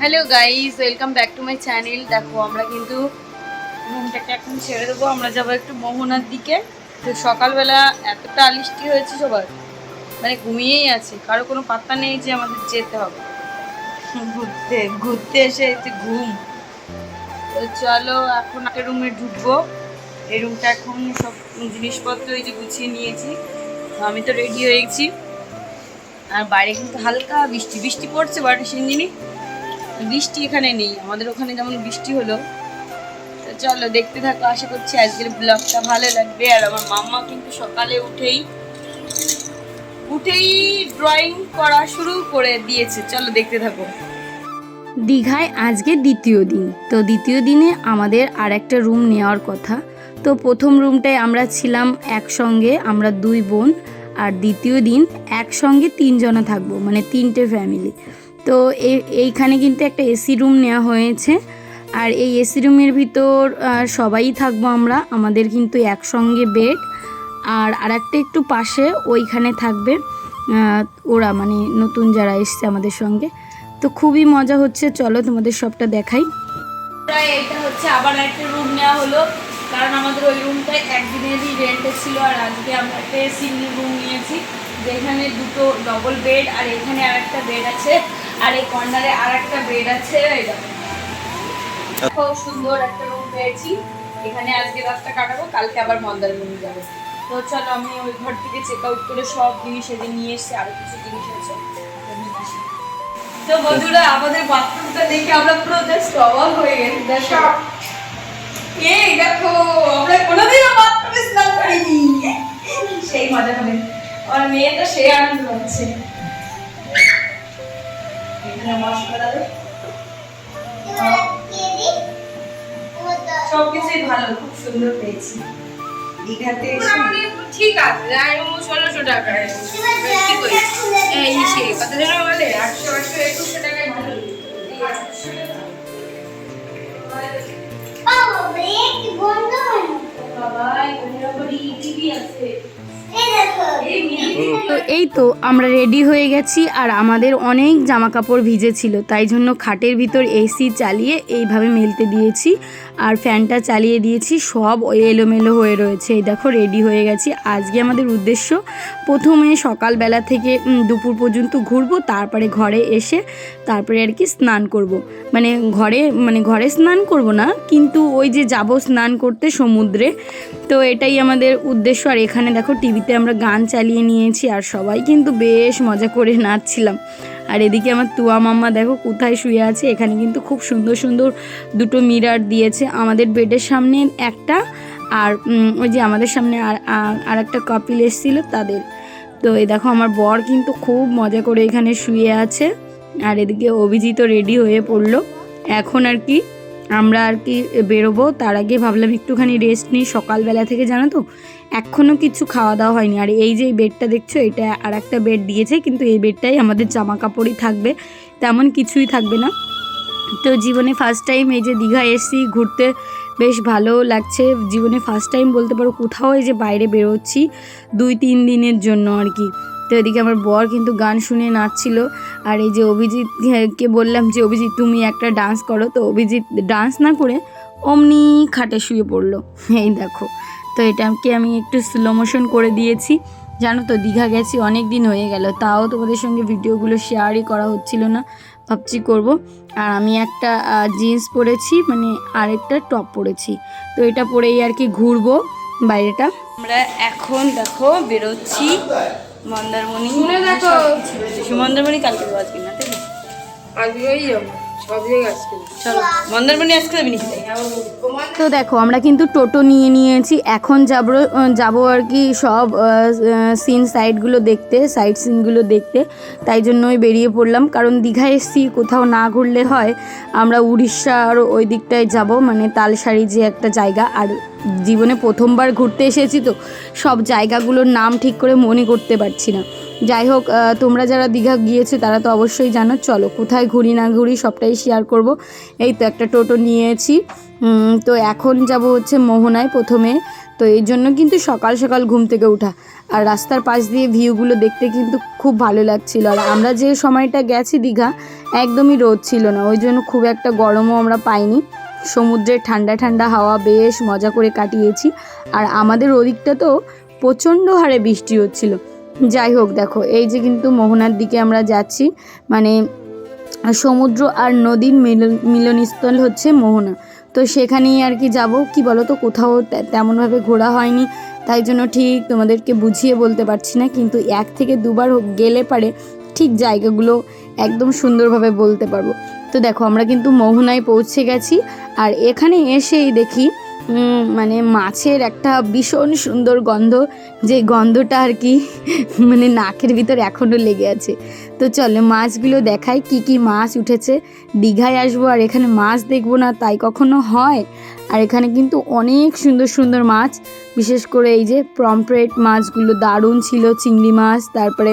Hello guys, welcome back to my channel. দেখো আমরা কিন্তু রুমটাকে এখন ছেড়ে দেবো, আমরা যাবো একটু মোহনার দিকে। তো সকালবেলা এতটা আলিষ্টি হয়েছে সবার, মানে ঘুমিয়েই আছে, কারো কোনো পাত্তা নেই যে আমাদের যেতে হবে ঘুরতে। ঘুরতে এসে একটু ঘুম। তো চলো এখন একটা রুমে ঢুকবো। এই রুমটা এখন সব জিনিসপত্র এই যে গুছিয়ে নিয়েছি। তো আমি তো রেডি হয়ে গেছি। আর বাইরে কিন্তু হালকা বৃষ্টি বৃষ্টি পড়ছে, বাড়ি সিঞ্জিনি বৃষ্টি এখানে নেই, আমাদের ওখানে যেমন বৃষ্টি হলো। তো চলো দেখতে থাকো, আশা করছি আজকের ব্লগটা ভালো লাগবে। আর আমার মাম্মা কিন্তু সকালে উঠেই ড্রয়িং করা শুরু করে দিয়েছে, চলো দেখতে থাকো। দীঘায় আজকে দ্বিতীয় দিন। তো দ্বিতীয় দিনে আমাদের আর একটা রুম নেওয়ার কথা। তো প্রথম রুমটায় আমরা ছিলাম একসঙ্গে, আমরা দুই বোন। আর দ্বিতীয় দিন একসঙ্গে তিনজনা থাকবো, মানে তিনটে ফ্যামিলি। তো এইখানে কিন্তু একটা এসি রুম নেওয়া হয়েছে। আর এই এসি রুমের ভিতর সবাই থাকবো আমরা, আমাদের কিন্তু একসঙ্গে বেড। আর আরেকটা একটু পাশে ওইখানে থাকবে ওরা, মানে নতুন যারা এসছে আমাদের সঙ্গে। তো খুবই মজা হচ্ছে, চলো তোমাদের সবটা দেখাই। প্রায় এটা হচ্ছে আবার একটা রুম নেওয়া হলো, কারণ আমাদের ওই রুমটায় একদিনেরই রেন্টে ছিল। আর আজকে আমরা একটা সিঙ্গেল রুম নিয়েছি, যেখানে দুটো ডবল বেড, আর এখানে আর একটা বেড আছে, আর এই কর্নারে আর একটা বেড আছে। খুব সুন্দর একটা রুম পেয়েছি, এখানে আজকে রাতটা কাটাবো, কালকে আবার মন্দারমণি যাবো। তো চলো আমি ওই ঘর থেকে চেক আউট করে সব জিনিস এদের নিয়ে এসেছি, আরো কিছু জিনিস আছে। তো বন্ধুরা, আমাদের বাথরুমটা দেখে আমরা পুরো জাস্ট অবাক হয়ে গেছি। দেখো এই দেখো, আমরা কোনোদিনও বাথরুমে স্নান করিনি, সেই মজা হবে। আর মেয়েটা সেই আনন্দ পাচ্ছে। এখানে মশলা সবকিছুই ভালো, খুব সুন্দর পেয়েছি। দীঘাতে ঠিক আছে, 1600 টাকায় এই সে কত যেন বলে 800 টাকায় ভালো। তো এই তো আমরা রেডি হয়ে গেছি। আর আমাদের অনেক জামা কাপড় ভিজে ছিল, তাই জন্য খাটের ভিতর এসি চালিয়ে এইভাবে মেলতে দিয়েছি, আর ফ্যানটা চালিয়ে দিয়েছি। সব এলোমেলো হয়ে রয়েছে। এই দেখো রেডি হয়ে গেছি। আজকে আমাদের উদ্দেশ্য প্রথমে সকালবেলা থেকে দুপুর পর্যন্ত ঘুরবো, তারপরে ঘরে এসে তারপরে আর কি স্নান করব। মানে ঘরে স্নান করব না, কিন্তু ওই যে যাব স্নান করতে সমুদ্রে। তো এটাই আমাদের উদ্দেশ্য। আর এখানে দেখো টিভিতে আমরা গান চালিয়ে নিয়েছি, আর সবাই কিন্তু বেশ মজা করে নাচছিলাম। আর এদিকে আমার তুয়া মাম্মা দেখো কোথায় শুয়ে আছে। এখানে কিন্তু খুব সুন্দর সুন্দর দুটো মিরার দিয়েছে, আমাদের বেডের সামনে একটা, আর ওই যে আমাদের সামনে আর একটা কাপিল এসেছিলো তাদের। তো এই দেখো আমার বর কিন্তু খুব মজা করে এখানে শুয়ে আছে। আর এদিকে অভিজিৎ রেডি হয়ে পড়লো। এখন আর কি আমরা আর কি বেরোবো, তার আগে ভাবলাম একটুখানি রেস্ট নিই। সকালবেলা থেকে জানো তো এখনও কিছু খাওয়া দাওয়া হয়নি। আর এই যে বেডটা দেখছো, এটা আর একটা বেড দিয়েছে, কিন্তু এই বেডটাই আমাদের জামা কাপড়ই থাকবে, তেমন কিছুই থাকবে না। তো জীবনে ফার্স্ট টাইম এই যে দীঘা এসেছি ঘুরতে, বেশ ভালো লাগছে। জীবনে ফার্স্ট টাইম বলতে পারো কোথাও এই যে বাইরে বেরোচ্ছি 2-3 দিনের জন্য আর কি। তো এদিকে আমার বর কিন্তু গান শুনে নাচছিল। আর এই যে অভিজিৎকে বললাম যে অভিজিৎ তুমি একটা ডান্স করো, তো অভিজিৎ ডান্স না করে অমনি খাটে শুয়ে পড়লো। এই দেখো, তো এটাকে আমি একটু স্লো মোশন করে দিয়েছি। জানো তো দীঘা গেছি অনেক দিন হয়ে গেল, তাও তোমাদের সঙ্গে ভিডিওগুলো শেয়ারই করা হচ্ছিল না, ভাবছি করব। আর আমি একটা জিন্স পরেছি, মানে আরেকটা টপ পরেছি। তো এটা পরেই আর কি ঘুরবো বাইরেটা। আমরা এখন দেখো বেরোচ্ছি মন্দারমণি। দেখো মন্দারমণি কালকে যাবো, আজকে না, তাই না? আজকেই যাবো সব জায়গায় আজকে। চলো মন্দারমণি আজকে যাবি নাকি? তো দেখো আমরা কিন্তু টোটো নিয়ে নিয়েছি, এখন যাবো আর কি সব সাইড সিনগুলো দেখতে। তাই জন্যই বেরিয়ে পড়লাম, কারণ দীঘা এসছি, কোথাও না ঘুরলে হয়। আমরা উড়িষ্যার ওই দিকটায় যাব, মানে তালসারি যে একটা জায়গা। আর জীবনে প্রথমবার ঘুরতে এসেছি তো সব জায়গাগুলোর নাম ঠিক করে মনে করতে পারছি না। যাই হোক, তোমরা যারা দীঘা গিয়েছো তারা তো অবশ্যই জানো। চলো কোথায় ঘুরি না ঘুরি সবটাই শেয়ার করব। এই তো একটা টোটো নিয়েছি, তো এখন যাব হচ্ছে মোহনায় প্রথমে। তো এই জন্য কিন্তু সকাল সকাল ঘুম থেকে ওঠা, আর রাস্তার পাশ দিয়ে ভিউগুলো দেখতে কিন্তু খুব ভালো লাগছিল। আর আমরা যে সময়টা গেছি দীঘা একদমই রোদ ছিল না, ওই জন্য খুব একটা গরমও আমরা পাইনি। সমুদ্রের ঠান্ডা ঠান্ডা হাওয়া বেশ মজা করে কাটিয়েছি। আর আমাদের ওদিকটা তো প্রচণ্ড হারে বৃষ্টি হচ্ছিল। যাই হোক, দেখো এই যে কিন্তু মোহনার দিকে আমরা যাচ্ছি, মানে সমুদ্র আর নদীর মিলনস্থল হচ্ছে মোহনা। তো সেখানেই আর কি যাব। কি বলো তো, কোথাও তেমনভাবে ঘোরা হয়নি, তাই জন্য ঠিক তোমাদেরকে বুঝিয়ে বলতে পারছি না, কিন্তু 1 থেকে 2 বার গেলে পারে ঠিক জায়গাগুলো একদম সুন্দরভাবে বলতে পারবো। তো দেখো আমরা কিন্তু মোহনায় পৌঁছে গেছি, আর এখানে এসেই দেখি মানে মাছের একটা ভীষণ সুন্দর গন্ধ, যে গন্ধটা আর কি মানে নাকের ভিতর এখনও লেগে আছে। তো চলো মাছগুলো দেখাই, কি কি মাছ উঠেছে। দীঘায় আসবো আর এখানে মাছ দেখবো না তাই কখনো হয়? আর এখানে কিন্তু অনেক সুন্দর সুন্দর মাছ, বিশেষ করে এই যে পমফ্রেট মাছগুলো দারুণ ছিল, চিংড়ি মাছ, তারপরে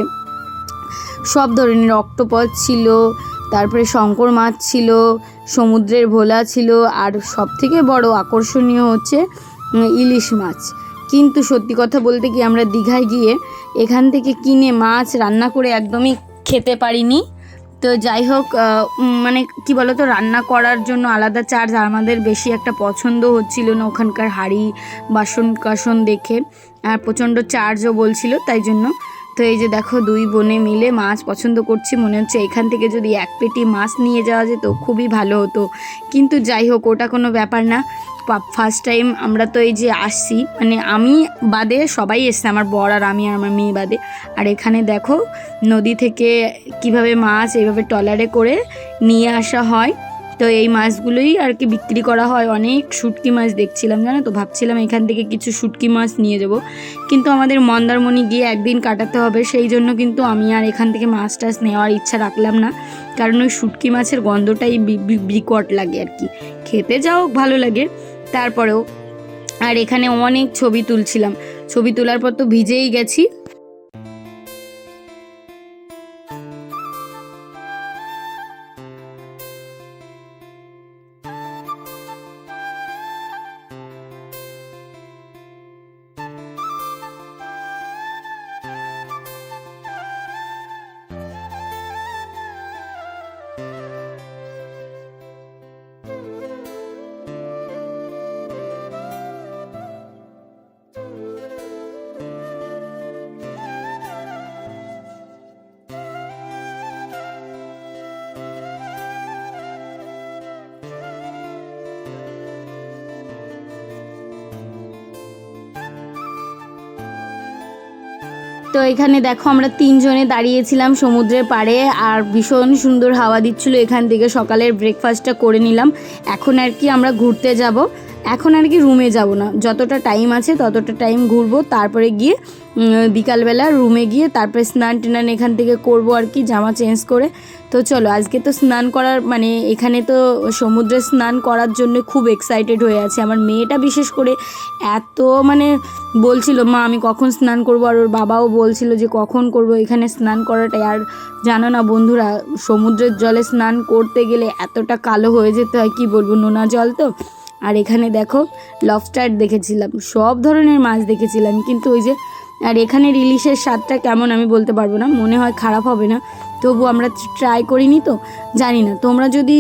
সব ধরনের অক্টোপাস ছিল, তারপরে শঙ্কর মাছ ছিল, সমুদ্রের ভোলা ছিল, আর সবথেকে বড় আকর্ষণীয় হচ্ছে ইলিশ মাছ। কিন্তু সত্যি কথা বলতে কি, আমরা দীঘায় গিয়ে এখান থেকে কিনে মাছ রান্না করে একদমই খেতে পারিনি। তো যাই হোক, মানে কি বলো তো, রান্না করার জন্য আলাদা চার্জ, আমাদের বেশি একটা পছন্দ হচ্ছিল না ওখানকার হাঁড়ি বাসন কাসন দেখে, আর প্রচণ্ড চার্জও বলছিল, তাই জন্য। তো এই যে দেখো 2 বোনে মিলে মাছ পছন্দ করছি, মনে হচ্ছে এখান থেকে যদি 1 পেটি মাছ নিয়ে যাওয়া যেত খুবই ভালো হতো। কিন্তু যাই হোক, ওটা কোনো ব্যাপার না। ফার্স্ট টাইম আমরা তো এই যে আসছি, মানে আমি বাদে সবাই এসছে, আমার বর আর আমি আর আমার মেয়ে বাদে। আর এখানে দেখো নদী থেকে কিভাবে মাছ এইভাবে ট্রলারে করে নিয়ে আসা হয়। তো এই মাছগুলোই আর কি বিক্রি করা হয়। অনেক শুটকি মাছ দেখছিলাম, জানো তো, ভাবছিলাম এখান থেকে কিছু শুটকি মাছ নিয়ে যাব, কিন্তু আমাদের মন্দারমণি গিয়ে একদিন কাটাতে হবে, সেই জন্য কিন্তু আমি আর এখান থেকে মাছ টাছ নেওয়ার ইচ্ছা রাখলাম না, কারণ ওই শুটকি মাছের গন্ধটাই বিকট লাগে আর কি। খেতে যাও ভালো লাগে তারপরেও। আর এখানে অনেক ছবি তুলছিলাম, ছবি তোলার পর তো ভিজেই গেছি। তো এখানে দেখো আমরা 3 জনে দাঁড়িয়েছিলাম সমুদ্রের পাড়ে, আর ভীষণ সুন্দর হাওয়া দিচ্ছিল। এখান থেকে সকালের ব্রেকফাস্টটা করে নিলাম। এখন আর কি আমরা ঘুরতে যাব, এখন আর কি রুমে যাব না, যতটা টাইম আছে ততটা টাইম ঘুরবো, তারপরে গিয়ে বিকালবেলা রুমে গিয়ে তারপরে স্নান টান এখান থেকে করব আর কি, জামা চেঞ্জ করে। তো চলো, আজকে তো স্নান করার, মানে এখানে তো সমুদ্রে স্নান করার জন্য খুব এক্সাইটেড হয়ে আছে আমার মেয়েটা, বিশেষ করে এত মানে বলছিল মা আমি কখন স্নান করব, আর ওর বাবাও বলছিল যে কখন করব এখানে স্নান করাটাই। আর জানো না বন্ধুরা, সমুদ্রের জলে স্নান করতে গেলে এতটা কালো হয়ে যেতে হয়, কি বলবো, নোনা জল তো। আর এখানে দেখো লবস্টার দেখেছিলাম, সব ধরনের মাছ দেখেছিলাম, কিন্তু ওই যে, আর এখানে ইলিশের স্বাদটা কেমন আমি বলতে পারবো না, মনে হয় খারাপ হবে না, তবু আমরা ট্রাই করিনি তো জানি না। তোমরা যদি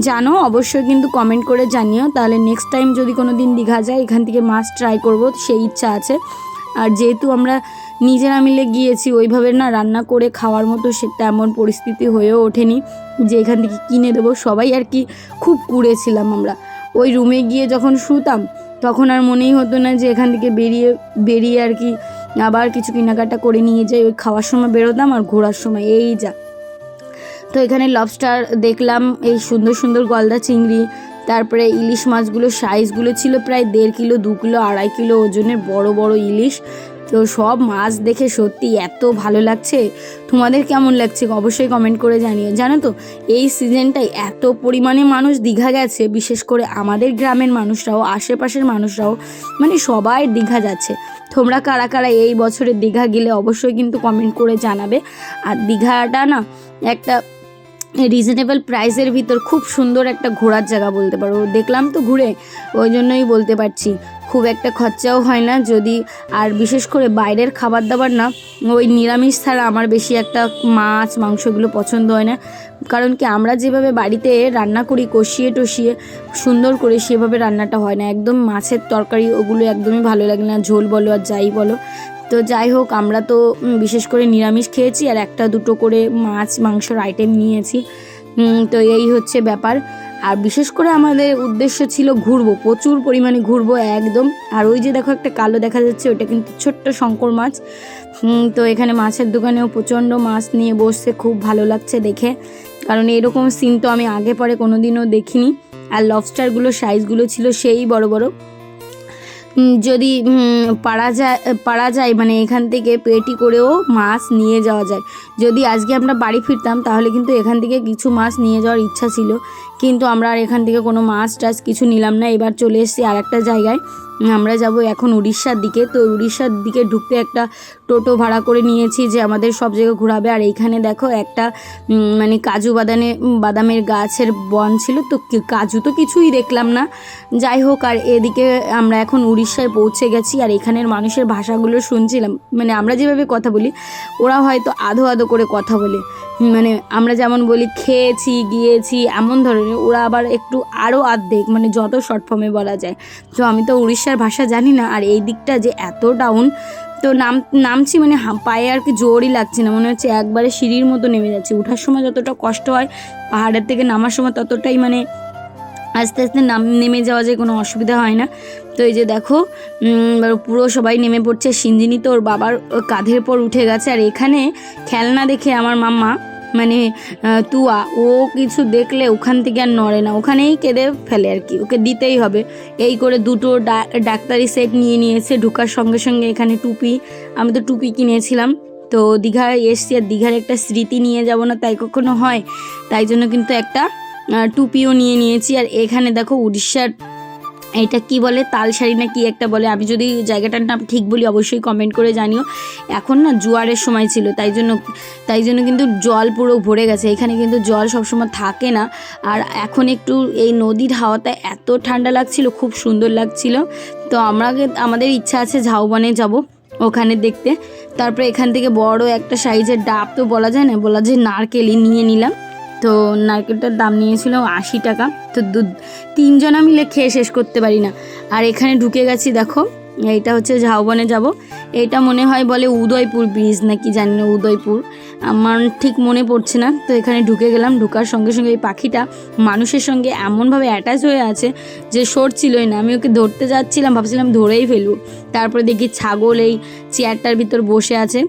জানো অবশ্যই কিন্তু কমেন্ট করে জানিও, তাহলে নেক্সট টাইম যদি কোনো দিন দীঘা যায় এখান থেকে মাছ ট্রাই করব, সেই ইচ্ছা আছে। আর যেহেতু আমরা নিজেরা মিলে গিয়েছি, ওইভাবে না রান্না করে খাওয়ার মতো সে তেমন পরিস্থিতি হয়েও ওঠেনি যে এখান থেকে কিনে দেবো। সবাই আর কি খুব কুড়েছিলাম আমরা। ওই রুমে গিয়ে যখন শুতাম তখন আর মনেই হতো না যে এখান থেকে বেরিয়ে আর কি আবার কিছু কেনাকাটা করে নিয়ে যাই। ওই খাওয়ার সময় বেরোতাম আর ঘোরার সময় এই যা। তো এখানে লবস্টার দেখলাম, এই সুন্দর সুন্দর গলদা চিংড়ি, তারপরে ইলিশ মাছগুলো সাইজগুলো ছিল প্রায় 1.5 কিলো 2 কিলো 2.5 কিলো ওজনের বড় বড় ইলিশ। তো সব মাছ দেখে সত্যি এত ভালো লাগছে। তোমাদের কেমন লাগছে অবশ্যই কমেন্ট করে জানিও। জানো তো এই সিজনটাই এত পরিমাণে মানুষ দীঘা গেছে, বিশেষ করে আমাদের গ্রামের মানুষরাও, আশেপাশের মানুষরাও, মানে সবাই দীঘা যাচ্ছে। তোমরা কারা কারা এই বছরে দীঘা গেলে অবশ্যই কিন্তু কমেন্ট করে জানাবে। আর দীঘাটা না একটা রিজনেবল প্রাইসের ভিতর খুব সুন্দর একটা ঘোরার জায়গা বলতে পারো। দেখলাম তো ঘুরে, ওই জন্যই বলতে পারছি খুব একটা খরচাও হয় না যদি। আর বিশেষ করে বাইরের খাবার দাবার না, ওই নিরামিষ ছাড়া আমার বেশি একটা মাছ মাংসগুলো পছন্দ হয় না। কারণ কি আমরা যেভাবে বাড়িতে রান্না করি কষিয়ে টষিয়ে সুন্দর করে, সেভাবে রান্নাটা হয় না। একদম মাছের তরকারি ওগুলো একদমই ভালো লাগে না, ঝোল বলো আর যাই বলো। তো যাই হোক, আমরা তো বিশেষ করে নিরামিষ খেয়েছি আর একটা দুটো করে মাছ মাংসর আইটেম নিয়েছি। তো এই হচ্ছে ব্যাপার। আর বিশেষ করে আমাদের উদ্দেশ্য ছিল ঘুরবো, প্রচুর পরিমাণে ঘুরবো একদম। আর ওই যে দেখো একটা কালো দেখা যাচ্ছে, ওটা কিন্তু ছোট্ট শঙ্কর মাছ। তো এখানে মাছের দোকানেও প্রচণ্ড মাছ নিয়ে বসছে, খুব ভালো লাগছে দেখে। কারণ এরকম সিন তো আমি আগে পরে কোনো দিনও দেখিনি। আর লবস্টারগুলো সাইজগুলো ছিল সেই বড় বড়। যদি পারা যায় মানে এখান থেকে পেটি করেও মাছ নিয়ে যাওয়া যায়। যদি আজকে আমরা বাড়ি ফিরতাম তাহলে কিন্তু এখান থেকে কিছু মাছ নিয়ে যাওয়ার ইচ্ছা ছিল, কিন্তু আমরা আর এখান থেকে কোনো মাছ টাছ কিছু নিলাম না। এবার চলে এসেছি আর একটা জায়গায়। আমরা যাব এখন উড়িষ্যার দিকে। তো উড়িষ্যার দিকে ঢুকতে একটা টোটো ভাড়া করে নিয়েছি যে আমাদের সব জায়গায় ঘোরাবে। আর এইখানে দেখো একটা মানে কাজু বাদামের গাছের বন ছিল, তো কাজু তো কিছুই দেখলাম না। যাই হোক, আর এদিকে আমরা এখন উড়িষ্যায় পৌঁছে গেছি। আর এখানের মানুষের ভাষাগুলো শুনছিলাম, মানে আমরা যেভাবে কথা বলি ওরা হয়তো আধো আধো করে কথা বলে। মানে আমরা যেমন বলি খেয়েছি গিয়েছি এমন ধরনের, ওরা আবার একটু আরও আর্ধেক, মানে যত শর্ট ফর্মে বলা যায়। তো আমি তো উড়িষ্যার ভাষা জানি না। আর এই দিকটা যে এত ডাউন, তো নামছি মানে পায়ে আর কি জোরই লাগছে না, মনে হচ্ছে একবারে সিঁড়ির মতো নেমে যাচ্ছে। ওঠার সময় যতটা কষ্ট হয় পাহাড়ের থেকে নামার সময় ততটাই মানে আস্তে আস্তে নেমে যাওয়া যায়, কোনো অসুবিধা হয় না। তো এই যে দেখো পুরো সবাই নেমে পড়ছে। সিঞ্জিনি তো ওর বাবার কাঁধের পর উঠে গেছে। আর এখানে খেলনা দেখে আমার মাম্মা মানে তুয়া, ও কিছু দেখলে ওখান থেকে আর নড়ে না, ওখানেই কেঁদে ফেলে আর কি, ওকে দিতেই হবে। এই করে দুটো ডাক্তারি সেট নিয়ে নিয়েছে। ঢোকার সঙ্গে সঙ্গে এখানে টুপি, আমি তো টুপি কিনেছিলাম। তো দীঘায় এসছি, আর দীঘার একটা স্মৃতি নিয়ে যাব না তাই কখনো হয়, তাই জন্য কিন্তু একটা টুপিও নিয়ে নিয়েছি। আর এখানে দেখো উড়িষ্যার এটা কি বলে, তালসারি না কি একটা বলে, আমি যদি জায়গাটার নাম ঠিক বলি অবশ্যই কমেন্ট করে জানিও। এখন না জোয়ারের সময় ছিল, তাই জন্য কিন্তু জল পুরো ভরে গেছে। এখানে কিন্তু জল সবসময় থাকে না। আর এখন একটু এই নদীর হাওয়াতে এত ঠান্ডা লাগছিল, খুব সুন্দর লাগছিল। তো আমাদের ইচ্ছা আছে ঝাউবনে যাব, ওখানে দেখতে। তারপরে এখান থেকে বড় একটা সাইজের ডাব, তো বলা যায় না, বলা যায় নারকেলই নিয়ে নিলাম। তো নারকেলটার দাম নিয়েছিল 80 টাকা। তো তিনজনা মিলে খেয়ে শেষ করতে পারি না। আর এখানে ঢুকে গেছি, দেখো এইটা হচ্ছে ঝাউবনে যাব। এটা মনে হয় বলে উদয়পুর ব্রিজ নাকি জানি না, উদয়পুর, আমার ঠিক মনে পড়ছে না। তো এখানে ঢুকে গেলাম। ঢোকার সঙ্গে সঙ্গে এই পাখিটা মানুষের সঙ্গে এমনভাবে অ্যাটাচ হয়ে আছে যে সরছিলই না। আমি ওকে ধরতে যাচ্ছিলাম, ভাবছিলাম ধরেই ফেলবো। তারপরে দেখি ছাগল এই চেয়ারটার ভিতর বসে আছে।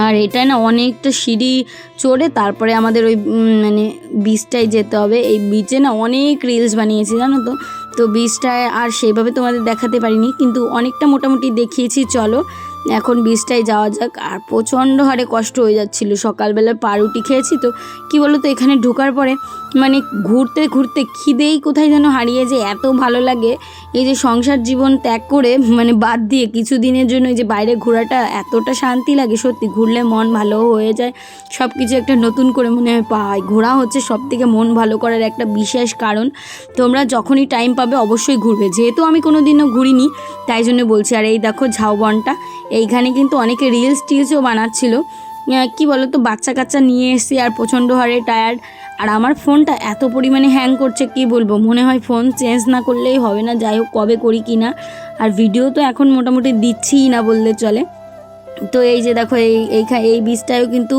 আর এটা না অনেকটা সিঁড়ি চড়ে তারপরে আমাদের ওই মানে বিচটায় যেতে হবে। এই বিচে না অনেক রিলস বানিয়েছি জানো তো। তো বিচটায় আর সেইভাবে তোমাদের দেখাতে পারিনি, কিন্তু অনেকটা মোটামুটি দেখিয়েছি। চলো এখন বিচটায় যাওয়া যাক। আর প্রচণ্ড হারে কষ্ট হয়ে যাচ্ছিলো, সকালবেলা পাউরুটি খেয়েছি। তো কী বলো তো, এখানে ঢোকার পরে মানে ঘুরতে ঘুরতে খিদেই কোথায় যেন হারিয়ে যায়, এত ভালো লাগে। এই যে সংসার জীবন ত্যাগ করে মানে বাদ দিয়ে কিছু দিনের জন্য এই যে বাইরে ঘোরাটা এতটা শান্তি লাগে, সত্যি ঘুরলে মন ভালো হয়ে যায়, সব কিছু একটা নতুন করে মনে হয় পাই। ঘোরা হচ্ছে সব থেকে মন ভালো করার একটা বিশেষ কারণ। তোমরা যখনই টাইম পাবে অবশ্যই ঘুরবে, যেহেতু আমি কোনো দিনও ঘুরিনি তাই জন্য বলছি। আর এই দেখো ঝাউবনটা, এইখানে কিন্তু অনেকে টিলসও বানাচ্ছিল। কি বলো তো, বাচ্চা কাচ্চা নিয়ে এসেছি আর প্রচণ্ড হারে টায়ার্ড। আর আমার ফোনটা এত পরিমাণে হ্যাং করছে কি বলবো, মনে হয় ফোন চেঞ্জ না করলেই হবে না। যাই হোক কবে করি কি না। আর ভিডিও তো এখন মোটামুটি দিচ্ছিই না বললে চলে। তো এই যে দেখো এই বীজটাও কিন্তু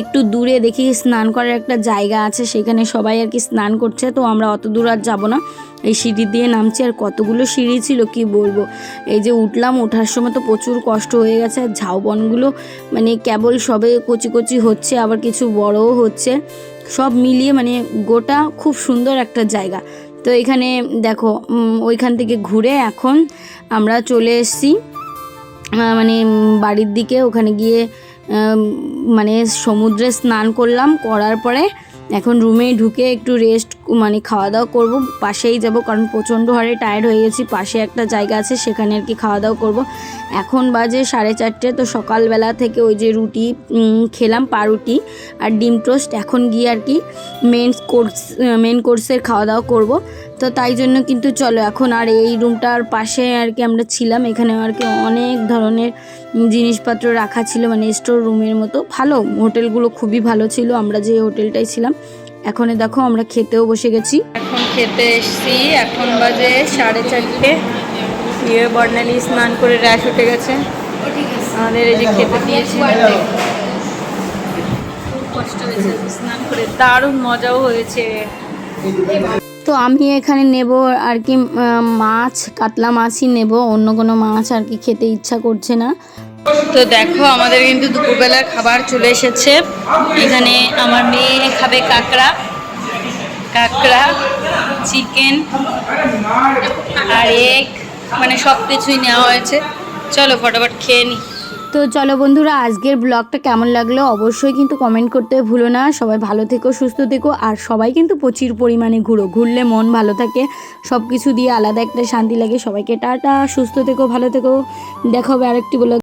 একটু দূরে দেখি স্নান করার একটা জায়গা আছে, সেখানে সবাই আর কি স্নান করছে। তো আমরা অত দূর আর যাবো না, এই সিঁড়ি দিয়ে নামছি। আর কতগুলো সিঁড়ি ছিল কি বলবো, এই যে উঠলাম, ওঠার সময় তো প্রচুর কষ্ট হয়ে গেছে। আর ঝাউবনগুলো মানে কেবল সবে কচি কচি হচ্ছে, আবার কিছু বড়ও হচ্ছে, সব মিলিয়ে মানে গোটা খুব সুন্দর একটা জায়গা। তো এখানে দেখো ওইখান থেকে ঘুরে এখন আমরা চলে এসেছি মানে বাড়ির দিকে, ওখানে গিয়ে মানে সমুদ্রে স্নান করলাম, করার পরে এখন রুমে ঢুকে একটু রেস্ট মানে খাওয়া দাওয়া করবো, পাশেই যাব কারণ প্রচণ্ড হারে টায়ার্ড হয়ে গেছি। পাশে একটা জায়গা আছে সেখানে আর কি খাওয়া দাওয়া করব। এখন বাজে 4:30, তো সকালবেলা থেকে ওই যে রুটি খেলাম, পাউরুটি আর ডিম টোস্ট, এখন গিয়ে আর কি মেন কোর্সের খাওয়া দাওয়া করব। তো তাই জন্য কিন্তু চলো এখন, আর এই রুমটার পাশে আর কি আমরা ছিলাম, এখানে আর কি অনেক ধরনের জিনিসপত্র রাখা ছিল, মানে স্টোর রুমের মতো। ভালো, হোটেলগুলো খুবই ভালো ছিল, আমরা যে হোটেলটাই ছিলাম। এখন দেখো আমরা খেতেও বসে গেছি। এখন খেতে এসছি, এখন বাজে 4:30। বর্ণালী স্নান করে র্যাশ উঠে গেছে, আমাদের এই যে খেতে দিয়েছি। খুব কষ্ট হয়েছে স্নান করে, দারুণ মজাও হয়েছে। তো আমি এখানে নেব আর কি মাছ, কাতলা মাছই নেব, অন্য কোনো মাছ আর কি খেতে ইচ্ছা করছে না। তো দেখো আমাদের কিন্তু দুপুরবেলার খাবার চলে এসেছে। এখানে আমার মেয়ে খাবে কাঁকড়া, চিকেন আর এগ, মানে সব কিছুই নেওয়া হয়েছে। চলো ফটাফট খেয়ে নিই। তো চলো বন্ধুরা, আজকের ব্লগটা কেমন লাগলো অবশ্যই কিন্তু কমেন্ট করতে ভুলো না। সবাই ভালো থেকো, সুস্থ থেকো, আর সবাই কিন্তু প্রচুর পরিমাণে ঘুরলে মন ভালো থাকে, সব কিছু দিয়ে আলাদা একটা শান্তি লাগে। সবাইকে টাটা, সুস্থ থেকো, ভালো থেকো, দেখা হবে আরেকটি ব্লগ।